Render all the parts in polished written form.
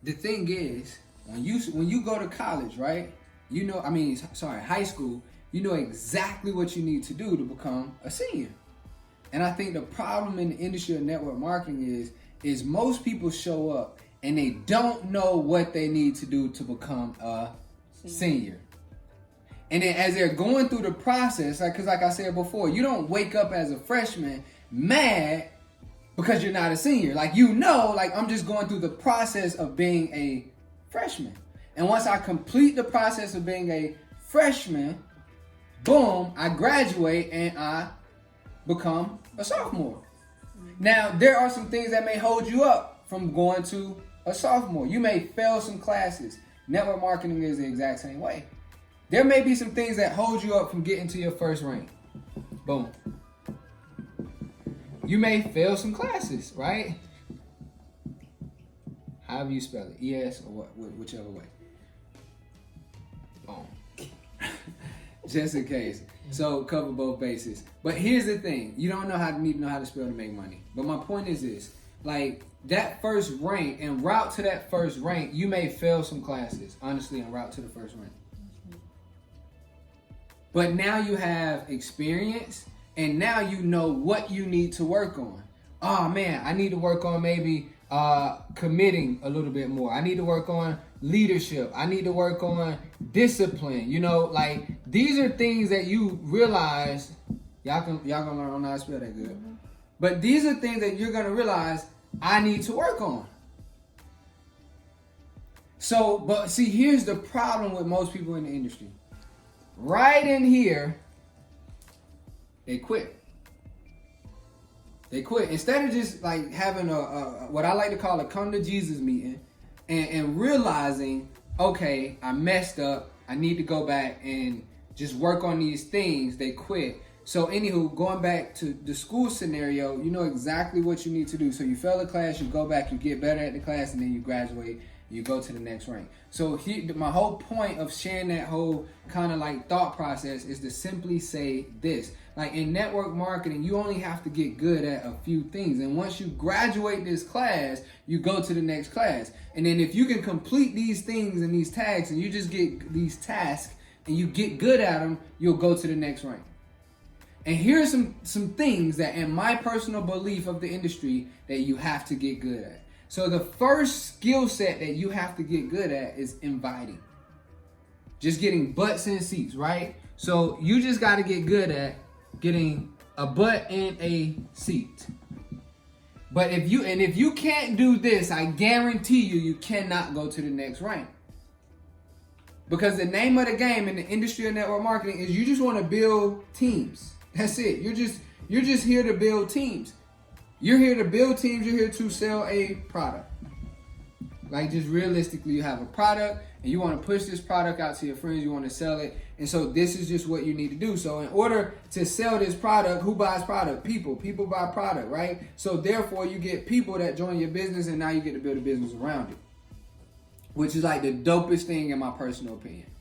the thing is, when you go to college, right? High school, you know exactly what you need to do to become a senior. And I think the problem in the industry of network marketing is most people show up and they don't know what they need to do to become a senior. And then as they're going through the process, because like I said before, you don't wake up as a freshman mad because you're not a senior. I'm just going through the process of being a freshman. And once I complete the process of being a freshman, boom, I graduate and I become a sophomore. Now, there are some things that may hold you up from going to a sophomore. You may fail some classes. Network marketing is the exact same way. There may be some things that hold you up from getting to your first rank. Boom. You may fail some classes, right? However you spell it, ES or whichever way. Boom. Just in case. So cover both bases. But here's the thing. You don't need to know how to spell to make money. But my point is this. That first rank, en route to that first rank, you may fail some classes, honestly, en route to the first rank. But now you have experience, and now you know what you need to work on. Oh man, I need to work on maybe committing a little bit more. I need to work on leadership. I need to work on discipline. These are things that you realize. Y'all gonna learn. I'm not spell that good. But these are things that you're gonna realize I need to work on. But see, here's the problem with most people in the industry. Right in here, they quit. They quit. Instead of just having a what I like to call a come to Jesus meeting and realizing, okay, I messed up. I need to go back and just work on these things. They quit. So anywho, going back to the school scenario, you know exactly what you need to do. So you fail a class, you go back, you get better at the class, and then you graduate, you go to the next rank. So my whole point of sharing that whole kind of thought process is to simply say this. In network marketing, you only have to get good at a few things. And once you graduate this class, you go to the next class. And then if you can complete these things and these tasks, and you just get these tasks and you get good at them, you'll go to the next rank. And here's some things that, in my personal belief of the industry, that you have to get good at. So the first skill set that you have to get good at is inviting. Just getting butts in seats, right? So you just got to get good at getting a butt in a seat. But if you can't do this, I guarantee you cannot go to the next rank. Because the name of the game in the industry of network marketing is you just want to build teams. That's it. You're just here to build teams. You're here to build teams. You're here to sell a product. Just realistically, you have a product and you want to push this product out to your friends. You want to sell it. And so this is just what you need to do. So in order to sell this product, who buys product? People. People buy product, right? So therefore, you get people that join your business, and now you get to build a business around it, which is the dopest thing in my personal opinion.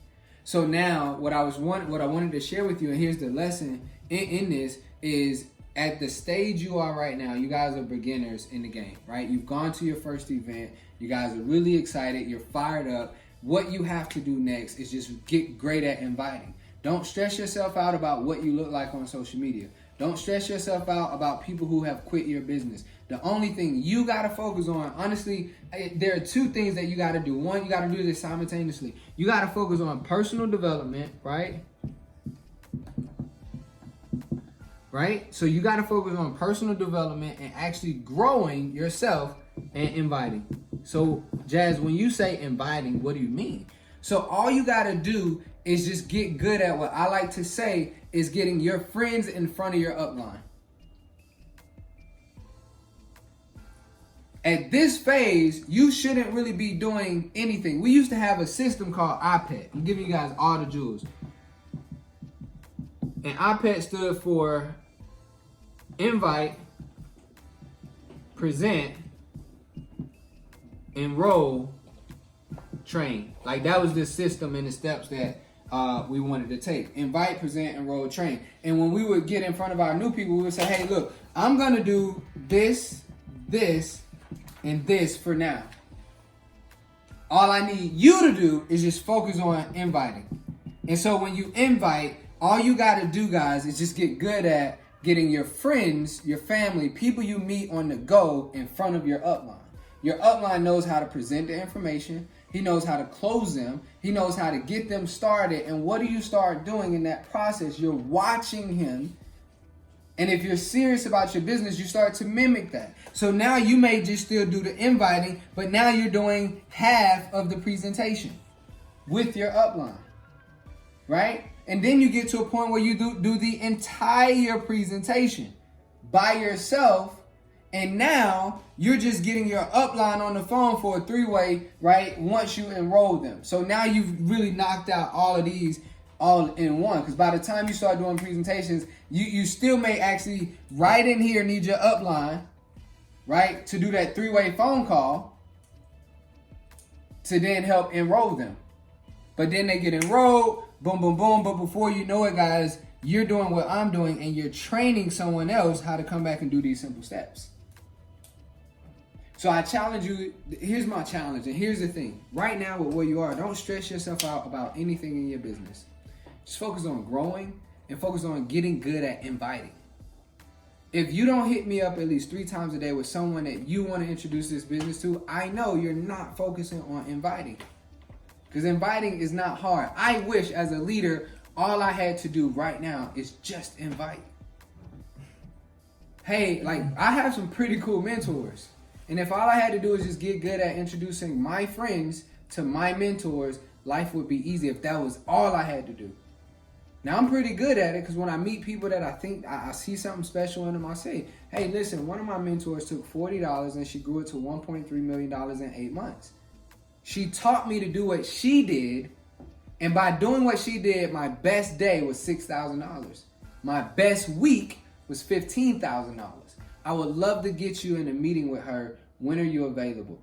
So now what I wanted to share with you, and here's the lesson in this, is at the stage you are right now, you guys are beginners in the game, right? You've gone to your first event. You guys are really excited. You're fired up. What you have to do next is just get great at inviting. Don't stress yourself out about what you look like on social media. Don't stress yourself out about people who have quit your business. The only thing you got to focus on, honestly, there are two things that you got to do. One, you got to do this simultaneously. You got to focus on personal development, right? Right? So you got to focus on personal development and actually growing yourself and inviting. So, Jazz, when you say inviting, what do you mean? So all you got to do is just get good at what I like to say is getting your friends in front of your upline. At this phase, you shouldn't really be doing anything. We used to have a system called IPET. I'm giving you guys all the jewels. And IPET stood for invite, present, enroll, train. That was the system and the steps that we wanted to take. Invite, present, enroll, train. And when we would get in front of our new people, we would say, hey, look, I'm going to do this, and this for now. All I need you to do is just focus on inviting. And so when you invite, all you got to do, guys, is just get good at getting your friends, your family, people you meet on the go in front of your upline. Your upline knows how to present the information. He knows how to close them. He knows how to get them started. And what do you start doing in that process? You're watching him. And if you're serious about your business, you start to mimic that. So now you may just still do the inviting, but now you're doing half of the presentation with your upline, right? And then you get to a point where you do the entire presentation by yourself. And now you're just getting your upline on the phone for a three-way, right? Once you enroll them. So now you've really knocked out all of these all in one. Because by the time you start doing presentations, you still may actually right in here need your upline, right? To do that three-way phone call to then help enroll them. But then they get enrolled, boom, boom, boom. But before you know it, guys, you're doing what I'm doing and you're training someone else how to come back and do these simple steps. So I challenge you, here's my challenge, and here's the thing. Right now with where you are, don't stress yourself out about anything in your business. Just focus on growing and focus on getting good at inviting. If you don't hit me up at least 3 times a day with someone that you want to introduce this business to, I know you're not focusing on inviting. Because inviting is not hard. I wish as a leader, all I had to do right now is just invite. Hey, like I have some pretty cool mentors. And if all I had to do is just get good at introducing my friends to my mentors, life would be easy if that was all I had to do. Now, I'm pretty good at it because when I meet people that I think I see something special in them, I say, hey, listen, one of my mentors took $40 and she grew it to $1.3 million in 8 months. She taught me to do what she did. And by doing what she did, my best day was $6,000. My best week was $15,000. I would love to get you in a meeting with her. When are you available?